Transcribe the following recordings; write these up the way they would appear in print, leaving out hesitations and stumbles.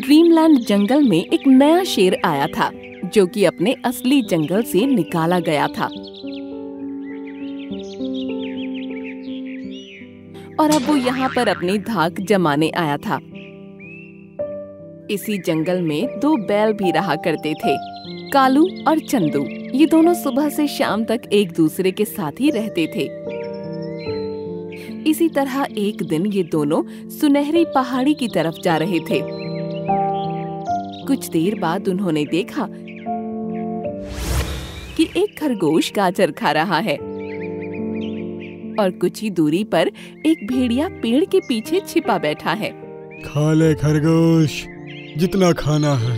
Dreamland जंगल में एक नया शेर आया था जो कि अपने असली जंगल से निकाला गया था और अब वो यहाँ पर अपनी धाक जमाने आया था। इसी जंगल में दो बैल भी रहा करते थे, कालू और चंदू। ये दोनों सुबह से शाम तक एक दूसरे के साथ ही रहते थे। इसी तरह एक दिन ये दोनों सुनहरी पहाड़ी की तरफ जा रहे थे। कुछ देर बाद उन्होंने देखा कि एक खरगोश गाजर खा रहा है और कुछ ही दूरी पर एक भेड़िया पेड़ के पीछे छिपा बैठा है। खा ले खरगोश, जितना खाना है।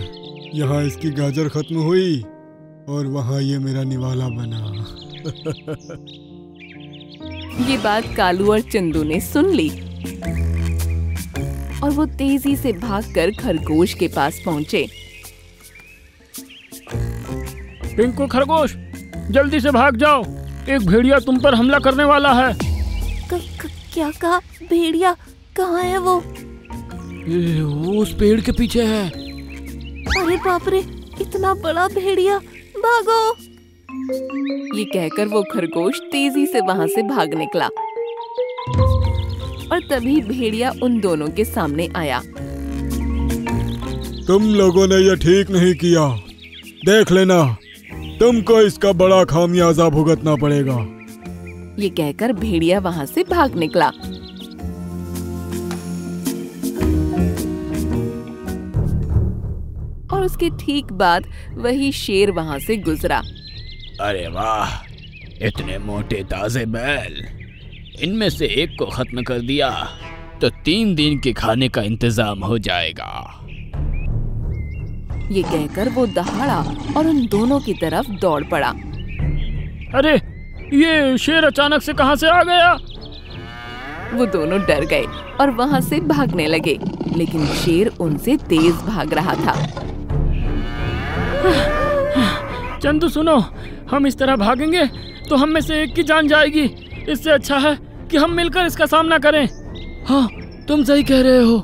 यहाँ इसकी गाजर खत्म हुई और वहाँ ये मेरा निवाला बना। ये बात कालू और चंदू ने सुन ली और वो तेजी से भागकर खरगोश के पास पहुँचे। पिंकू खरगोश, जल्दी से भाग जाओ, एक भेड़िया तुम पर हमला करने वाला है। क्या कहा? भेड़िया कहाँ है वो? उस पेड़ के पीछे है। अरे बाप रे, इतना बड़ा भेड़िया, भागो! ये कहकर वो खरगोश तेजी से वहाँ से भाग निकला और तभी भेड़िया उन दोनों के सामने आया। तुम लोगों ने ये ठीक नहीं किया, देख लेना, तुमको इसका बड़ा खामियाजा भुगतना पड़ेगा। ये कहकर भेड़िया वहाँ से भाग निकला। और उसके ठीक बाद वही शेर वहाँ से गुजरा। अरे वाह, इतने मोटे ताजे बैल, इनमें से एक को खत्म कर दिया तो 3 दिन के खाने का इंतजाम हो जाएगा। ये कहकर वो दहाड़ा और उन दोनों की तरफ दौड़ पड़ा। अरे, ये शेर अचानक से कहां से आ गया? वो दोनों डर गए और वहां से भागने लगे, लेकिन शेर उनसे तेज भाग रहा था। चंदू सुनो, हम इस तरह भागेंगे तो हम में से एक की जान जाएगी। इससे अच्छा है कि हम मिलकर इसका सामना करें। हाँ, तुम सही कह रहे हो।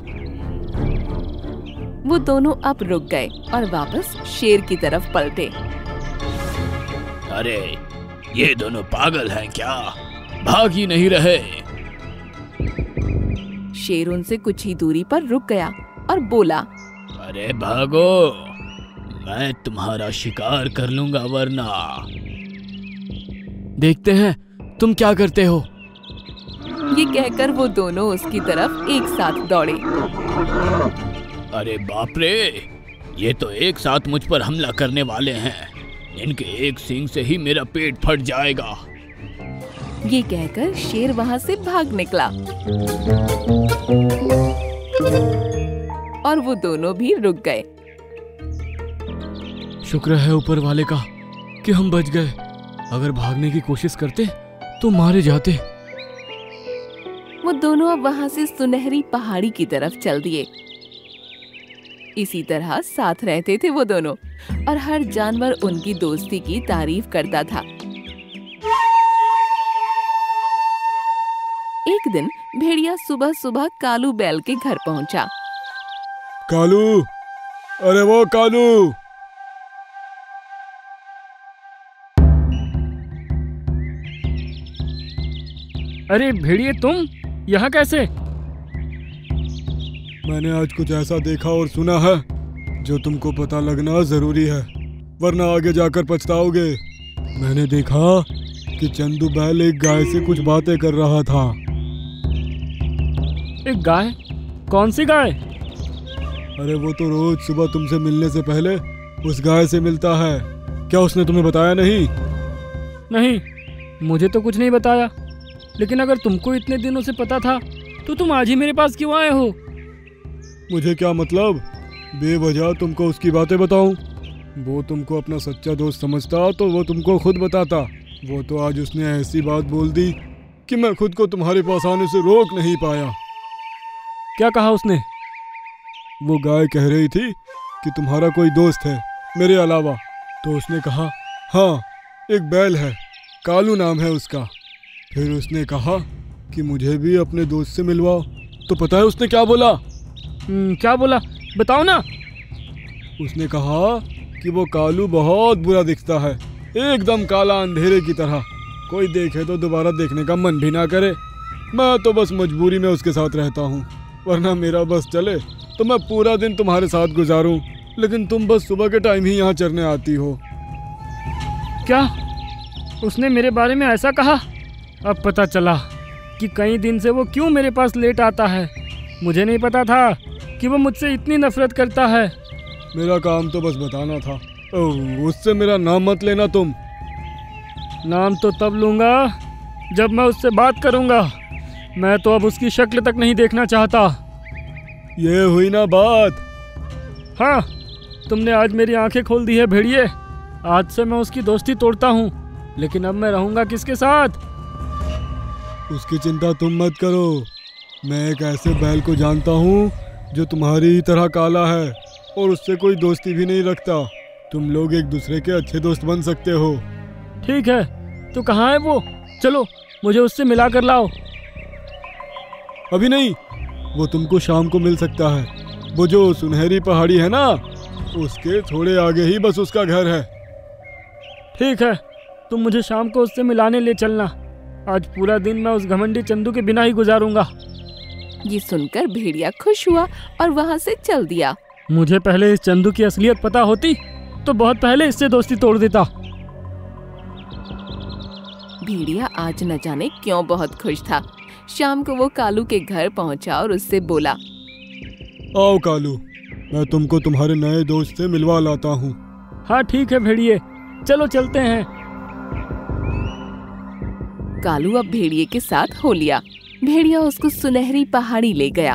वो दोनों अब रुक गए और वापस शेर की तरफ पलटे। अरे, ये दोनों पागल हैं क्या? भाग ही नहीं रहे। शेर उनसे कुछ ही दूरी पर रुक गया और बोला, अरे भागो, मैं तुम्हारा शिकार कर लूंगा वरना। देखते हैं तुम क्या करते हो। ये कहकर वो दोनों उसकी तरफ एक साथ दौड़े। अरे बाप रे, ये तो एक साथ मुझ पर हमला करने वाले हैं। इनके एक सींग से ही मेरा पेट फट जाएगा। ये कहकर शेर वहाँ से भाग निकला और वो दोनों भी रुक गए। शुक्र है ऊपर वाले का कि हम बच गए। अगर भागने की कोशिश करते तो मारे जाते। वो दोनों अब वहाँ से सुनहरी पहाड़ी की तरफ चल दिए। इसी तरह साथ रहते थे वो दोनों और हर जानवर उनकी दोस्ती की तारीफ करता था। एक दिन भेड़िया सुबह सुबह कालू बैल के घर पहुंचा। कालू, अरे वो कालू! अरे भेड़िए, तुम यहाँ कैसे? मैंने आज कुछ ऐसा देखा और सुना है जो तुमको पता लगना जरूरी है, वरना आगे जाकर पछताओगे। मैंने देखा कि चंदू बैल एक गाय से कुछ बातें कर रहा था। एक गाय? कौन सी गाय? अरे वो तो रोज सुबह तुमसे मिलने से पहले उस गाय से मिलता है। क्या उसने तुम्हें बताया नहीं? नहीं, मुझे तो कुछ नहीं बताया। लेकिन अगर तुमको इतने दिनों से पता था तो तुम आज ही मेरे पास क्यों आए हो? मुझे क्या मतलब, बेवजह तुमको उसकी बातें बताऊं? वो तुमको अपना सच्चा दोस्त समझता तो वो तुमको खुद बताता। वो तो आज उसने ऐसी बात बोल दी कि मैं खुद को तुम्हारे पास आने से रोक नहीं पाया। क्या कहा उसने? वो गाय कह रही थी कि तुम्हारा कोई दोस्त है मेरे अलावा। तो उसने कहा, हाँ, एक बैल है, कालू नाम है उसका। फिर उसने कहा कि मुझे भी अपने दोस्त से मिलवाओ। तो पता है उसने क्या बोला? क्या बोला? बताओ ना। उसने कहा कि वो कालू बहुत बुरा दिखता है, एकदम काला अंधेरे की तरह, कोई देखे तो दोबारा देखने का मन भी ना करे। मैं तो बस मजबूरी में उसके साथ रहता हूँ, वरना मेरा बस चले तो मैं पूरा दिन तुम्हारे साथ गुजारूं, लेकिन तुम बस सुबह के टाइम ही यहाँ चरने आती हो। क्या उसने मेरे बारे में ऐसा कहा? अब पता चला कि कई दिन से वो क्यों मेरे पास लेट आता है। मुझे नहीं पता था कि वो मुझसे इतनी नफरत करता है। मेरा काम तो बस बताना था। उससे मेरा नाम मत लेना तुम। नाम तो तब लूँगा जब मैं उससे बात करूँगा। मैं तो अब उसकी शक्ल तक नहीं देखना चाहता। ये हुई ना बात। हाँ, तुमने आज मेरी आंखें खोल दी है भेड़िए। आज से मैं उसकी दोस्ती तोड़ता हूँ, लेकिन अब मैं रहूँगा किसके साथ? उसकी चिंता तुम मत करो। मैं एक ऐसे बैल को जानता हूँ जो तुम्हारी ही तरह काला है और उससे कोई दोस्ती भी नहीं रखता। तुम लोग एक दूसरे के अच्छे दोस्त बन सकते हो। ठीक है, तो कहाँ है वो? चलो मुझे उससे मिला कर लाओ। अभी नहीं, वो तुमको शाम को मिल सकता है। वो जो सुनहरी पहाड़ी है ना, उसके थोड़े आगे ही बस उसका घर है। ठीक है, तुम मुझे शाम को उससे मिलाने ले चलना। आज पूरा दिन मैं उस घमंडी चंदू के बिना ही गुजारूंगा। ये सुनकर भेड़िया खुश हुआ और वहाँ से चल दिया। मुझे पहले इस चंदू की असलियत पता होती तो बहुत पहले इससे दोस्ती तोड़ देता। भेड़िया आज न जाने क्यों बहुत खुश था। शाम को वो कालू के घर पहुंचा और उससे बोला, आओ कालू, मैं तुमको तुम्हारे नए दोस्त से मिलवा लाता हूँ। हाँ ठीक है भेड़िए, चलो चलते हैं। कालू अब भेड़िए के साथ हो लिया। भेड़िया उसको सुनहरी पहाड़ी ले गया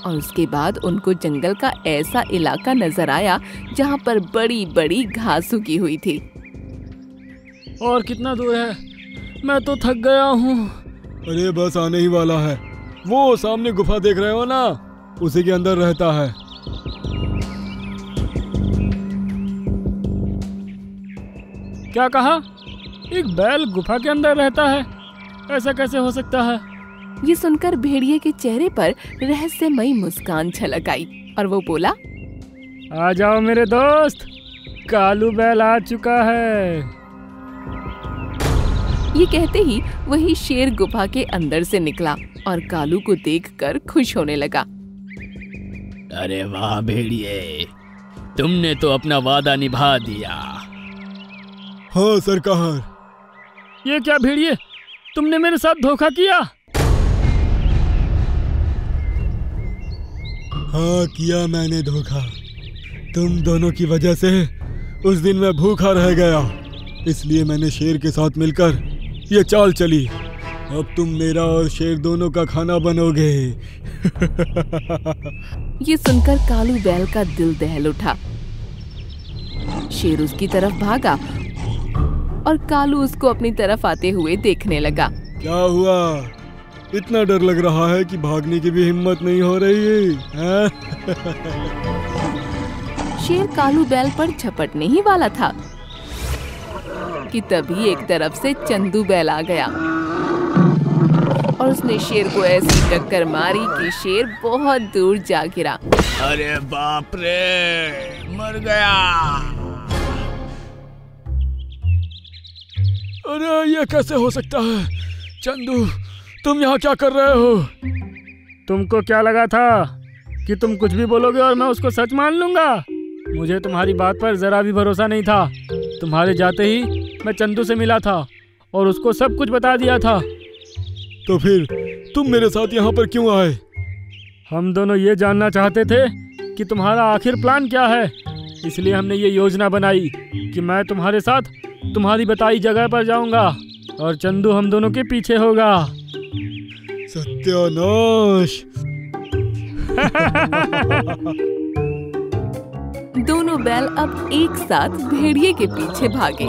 और उसके बाद उनको जंगल का ऐसा इलाका नजर आया जहाँ पर बड़ी बड़ी घास उगी हुई थी। और कितना दूर है? मैं तो थक गया हूँ। अरे बस आने ही वाला है। वो सामने गुफा देख रहे हो ना, उसी के अंदर रहता है। क्या कहा? एक बैल गुफा के अंदर रहता है? ऐसा कैसे हो सकता है? ये सुनकर भेड़िए के चेहरे पर रहस्यमयी मुस्कान छलक आई और वो बोला, आ जाओ मेरे दोस्त, कालू बैल आ चुका है। ये कहते ही वही शेर गुफा के अंदर से निकला और कालू को देखकर खुश होने लगा। अरे वाह भेड़िए, तुमने तो अपना वादा निभा दिया। हाँ सरकार। ये क्या भेड़िए, तुमने मेरे साथ धोखा किया? हाँ किया मैंने धोखा। तुम दोनों की वजह से उस दिन मैं भूखा रह गया, इसलिए मैंने शेर के साथ मिलकर ये चाल चली। अब तुम मेरा और शेर दोनों का खाना बनोगे। ये सुनकर कालू बैल का दिल दहल उठा। शेर उसकी तरफ भागा और कालू उसको अपनी तरफ आते हुए देखने लगा। क्या हुआ? इतना डर लग रहा है कि भागने की भी हिम्मत नहीं हो रही है? शेर कालू बैल पर झपटने ही वाला था कि तभी एक तरफ से चंदू बैल आ गया और उसने शेर को ऐसी टक्कर मारी कि शेर बहुत दूर जा गिरा। अरे बाप रे, मर गया। अरे ये कैसे हो सकता है? चंदू, तुम यहाँ क्या कर रहे हो? तुमको क्या लगा था कि तुम कुछ भी बोलोगे और मैं उसको सच मान लूंगा? मुझे तुम्हारी बात पर जरा भी भरोसा नहीं था। तुम्हारे जाते ही मैं चंदू से मिला था और उसको सब कुछ बता दिया था। तो फिर तुम मेरे साथ यहाँ पर क्यों आए? हम दोनों ये जानना चाहते थे कि तुम्हारा आखिर प्लान क्या है। इसलिए हमने ये योजना बनाई कि मैं तुम्हारे साथ तुम्हारी बताई जगह पर जाऊंगा और चंदू हम दोनों के पीछे होगा। सत्यानाश! दोनों बैल अब एक साथ भेड़िए के पीछे भागे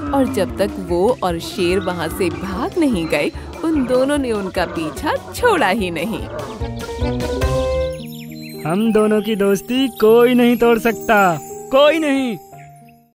और जब तक वो और शेर वहाँ से भाग नहीं गए, उन दोनों ने उनका पीछा छोड़ा ही नहीं। हम दोनों की दोस्ती कोई नहीं तोड़ सकता, कोई नहीं।